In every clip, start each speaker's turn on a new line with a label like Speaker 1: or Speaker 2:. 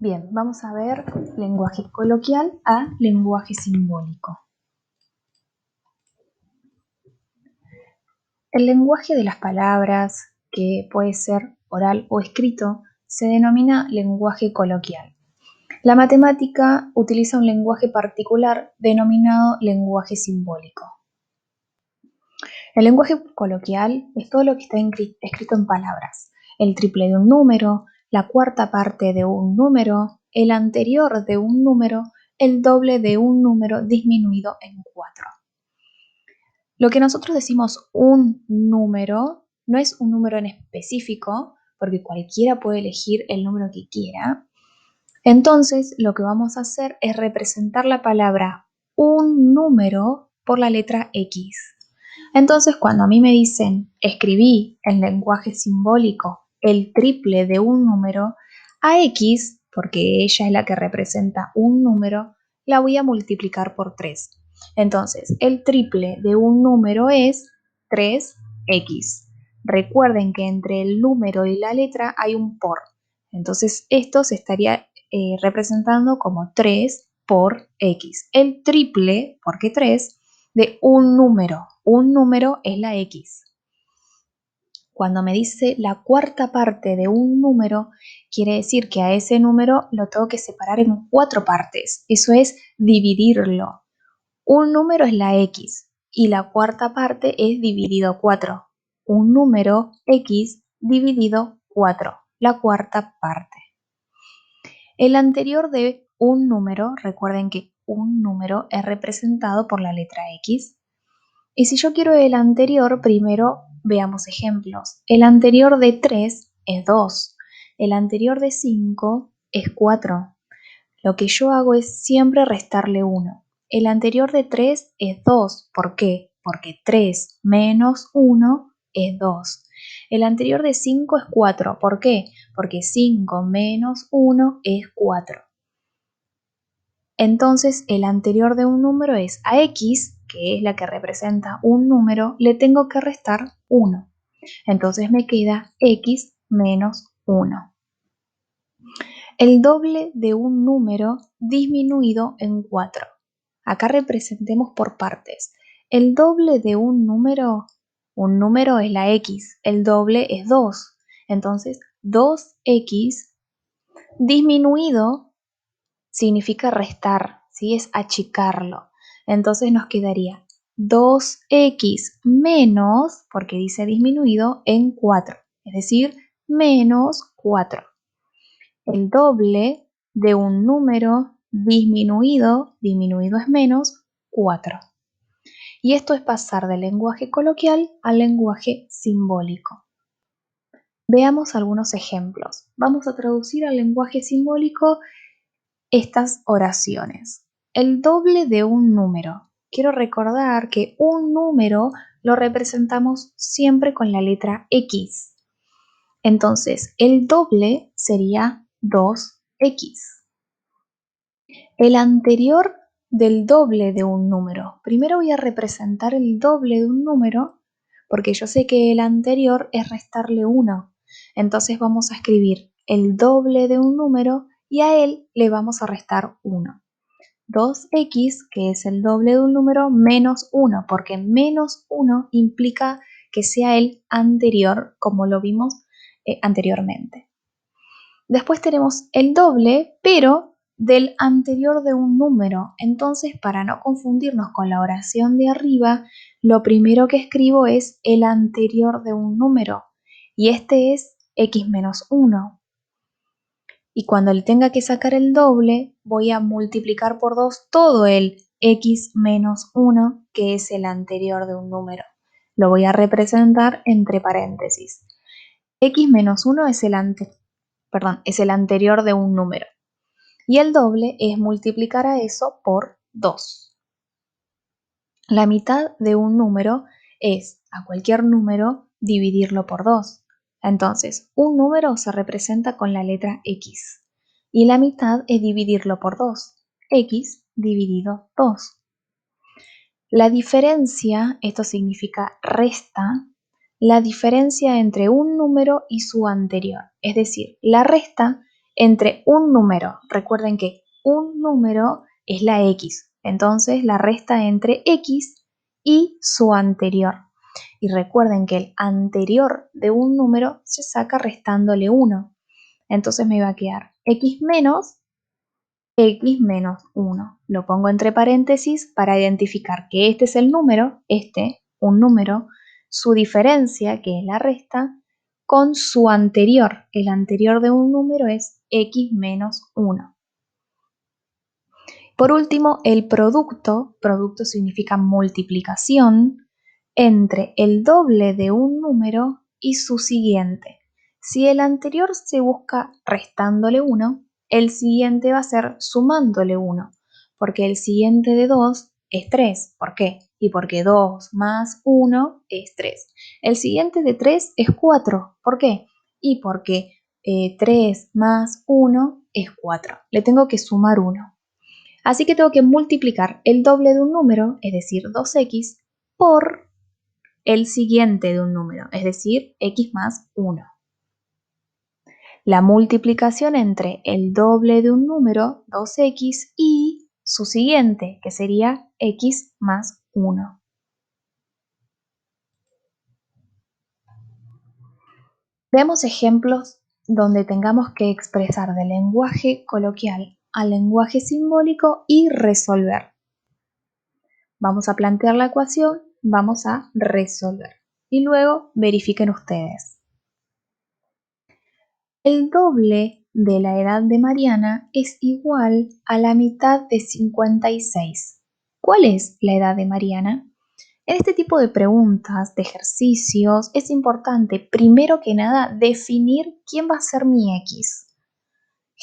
Speaker 1: Bien, vamos a ver lenguaje coloquial a lenguaje simbólico. El lenguaje de las palabras, que puede ser oral o escrito, se denomina lenguaje coloquial. La matemática utiliza un lenguaje particular denominado lenguaje simbólico. El lenguaje coloquial es todo lo que está escrito en palabras, el triple de un número, la cuarta parte de un número, el anterior de un número, el doble de un número disminuido en 4. Lo que nosotros decimos un número no es un número en específico, porque cualquiera puede elegir el número que quiera. Entonces, lo que vamos a hacer es representar la palabra un número por la letra X. Entonces, cuando a mí me dicen, escribí en lenguaje simbólico el triple de un número, a X, porque ella es la que representa un número, la voy a multiplicar por 3. Entonces, el triple de un número es 3X. Recuerden que entre el número y la letra hay un por. Entonces, esto se estaría representando como 3 por X. El triple, porque 3, de un número. Un número es la X. Cuando me dice la cuarta parte de un número, quiere decir que a ese número lo tengo que separar en 4 partes. Eso es dividirlo. Un número es la X y la cuarta parte es dividido 4. Un número X dividido 4, la cuarta parte. El anterior de un número, recuerden que un número es representado por la letra X. Y si yo quiero el anterior, primero veamos ejemplos. El anterior de 3 es 2. El anterior de 5 es 4. Lo que yo hago es siempre restarle 1. El anterior de 3 es 2. ¿Por qué? Porque 3 menos 1 es 2. El anterior de 5 es 4. ¿Por qué? Porque 5 menos 1 es 4. Entonces, el anterior de un número es a X, que es la que representa un número, le tengo que restar 1. Entonces me queda X menos 1. El doble de un número disminuido en 4. Acá representemos por partes. El doble de un número es la X, el doble es 2. Entonces, 2X disminuido significa restar, ¿sí? Es achicarlo. Entonces nos quedaría 2X menos, porque dice disminuido, en 4. Es decir, menos 4. El doble de un número disminuido es menos 4. Y esto es pasar del lenguaje coloquial al lenguaje simbólico. Veamos algunos ejemplos. Vamos a traducir al lenguaje simbólico estas oraciones. El doble de un número. Quiero recordar que un número lo representamos siempre con la letra X. Entonces, el doble sería 2X. El anterior del doble de un número. Primero voy a representar el doble de un número porque yo sé que el anterior es restarle 1. Entonces vamos a escribir el doble de un número y a él le vamos a restar 1. 2X, que es el doble de un número, menos 1, porque menos 1 implica que sea el anterior, como lo vimos anteriormente. Después tenemos el doble, pero del anterior de un número. Entonces, para no confundirnos con la oración de arriba, lo primero que escribo es el anterior de un número. Y este es X menos 1. Y cuando le tenga que sacar el doble, voy a multiplicar por 2 todo el X menos 1, que es el anterior de un número. Lo voy a representar entre paréntesis. X menos 1 es el anterior de un número. Y el doble es multiplicar a eso por 2. La mitad de un número es a cualquier número dividirlo por 2. Entonces, un número se representa con la letra X. Y la mitad es dividirlo por 2. X dividido 2. La diferencia, esto significa resta, la diferencia entre un número y su anterior. Es decir, la resta entre un número. Recuerden que un número es la x, entonces la resta entre x y su anterior. Y recuerden que el anterior de un número se saca restándole 1. Entonces me va a quedar x menos 1. Lo pongo entre paréntesis para identificar que este es el número, un número, su diferencia, que es la resta, con su anterior. El anterior de un número es x menos 1. Por último, el producto significa multiplicación, entre el doble de un número y su siguiente. Si el anterior se busca restándole 1, el siguiente va a ser sumándole 1, porque el siguiente de 2 es 3. ¿Por qué? Y porque 2 más 1 es 3. El siguiente de 3 es 4. ¿Por qué? Y porque 3 más 1 es 4. Le tengo que sumar 1. Así que tengo que multiplicar el doble de un número, es decir, 2x, por el siguiente de un número, es decir, x más 1. La multiplicación entre el doble de un número, 2x, y su siguiente, que sería x más 1. Veamos ejemplos donde tengamos que expresar del lenguaje coloquial al lenguaje simbólico y resolver. Vamos a plantear la ecuación, vamos a resolver y luego verifiquen ustedes. El doble de la edad de Mariana es igual a la mitad de 56. ¿Cuál es la edad de Mariana? En este tipo de preguntas, de ejercicios, es importante, primero que nada, definir quién va a ser mi X.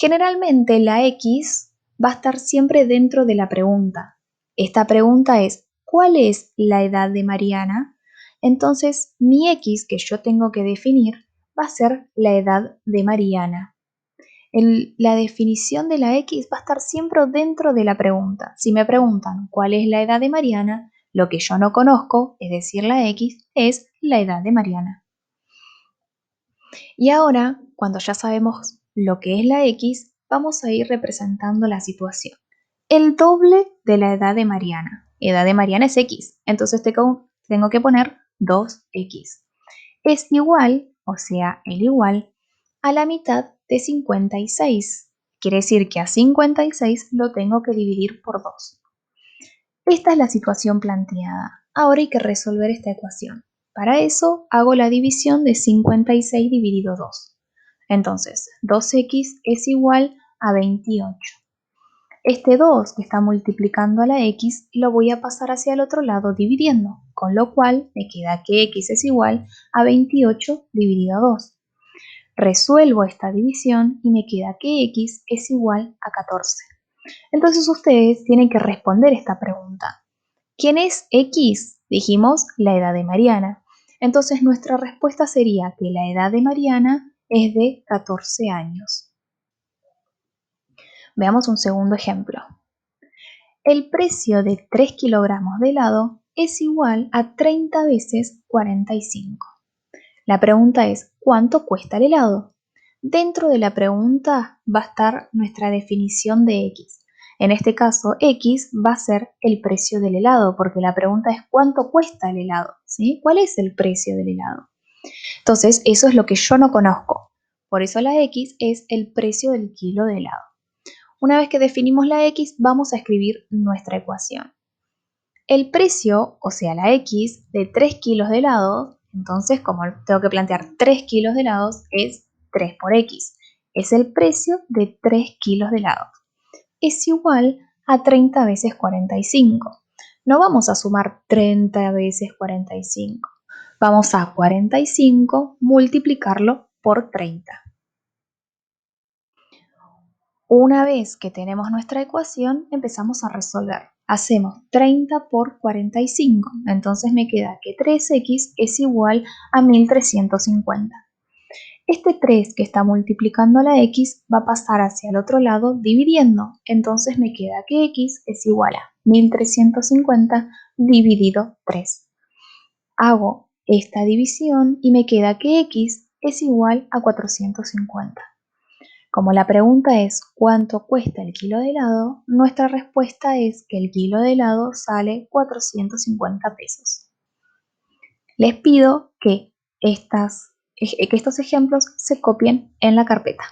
Speaker 1: Generalmente la X va a estar siempre dentro de la pregunta. Esta pregunta es, ¿cuál es la edad de Mariana? Entonces, mi X que yo tengo que definir va a ser la edad de Mariana. La definición de la X va a estar siempre dentro de la pregunta. Si me preguntan cuál es la edad de Mariana, lo que yo no conozco, es decir, la X, es la edad de Mariana. Y ahora, cuando ya sabemos lo que es la X, vamos a ir representando la situación. El doble de la edad de Mariana. Edad de Mariana es X, entonces tengo que poner 2X. Es igual, o sea, el igual, a la mitad de 56. Quiere decir que a 56 lo tengo que dividir por 2. Esta es la situación planteada. Ahora hay que resolver esta ecuación. Para eso hago la división de 56 dividido 2. Entonces, 2x es igual a 28. Este 2 que está multiplicando a la x lo voy a pasar hacia el otro lado dividiendo, con lo cual me queda que x es igual a 28 dividido a 2. Resuelvo esta división y me queda que x es igual a 14. Entonces ustedes tienen que responder esta pregunta. ¿Quién es X? Dijimos la edad de Mariana. Entonces nuestra respuesta sería que la edad de Mariana es de 14 años. Veamos un segundo ejemplo. El precio de 3 kilogramos de helado es igual a 30 veces 45. La pregunta es, ¿cuánto cuesta el helado? Dentro de la pregunta va a estar nuestra definición de X. En este caso, X va a ser el precio del helado, porque la pregunta es ¿cuánto cuesta el helado? ¿Sí? ¿Cuál es el precio del helado? Entonces, eso es lo que yo no conozco. Por eso la X es el precio del kilo de helado. Una vez que definimos la X, vamos a escribir nuestra ecuación. El precio, o sea la X, de 3 kilos de helado, entonces como tengo que plantear 3 kilos de helados, es 3 por X. Es el precio de 3 kilos de helado. Es igual a 30 veces 45. No vamos a sumar 30 veces 45. Vamos a 45 multiplicarlo por 30. Una vez que tenemos nuestra ecuación, empezamos a resolver. Hacemos 30 por 45, entonces me queda que 3x es igual a 1350. Este 3 que está multiplicando a la x va a pasar hacia el otro lado dividiendo, entonces me queda que x es igual a 1350 dividido 3. Hago esta división y me queda que x es igual a 450. Como la pregunta es ¿cuánto cuesta el kilo de helado? Nuestra respuesta es que el kilo de helado sale 450 pesos. Les pido que estos ejemplos se copien en la carpeta.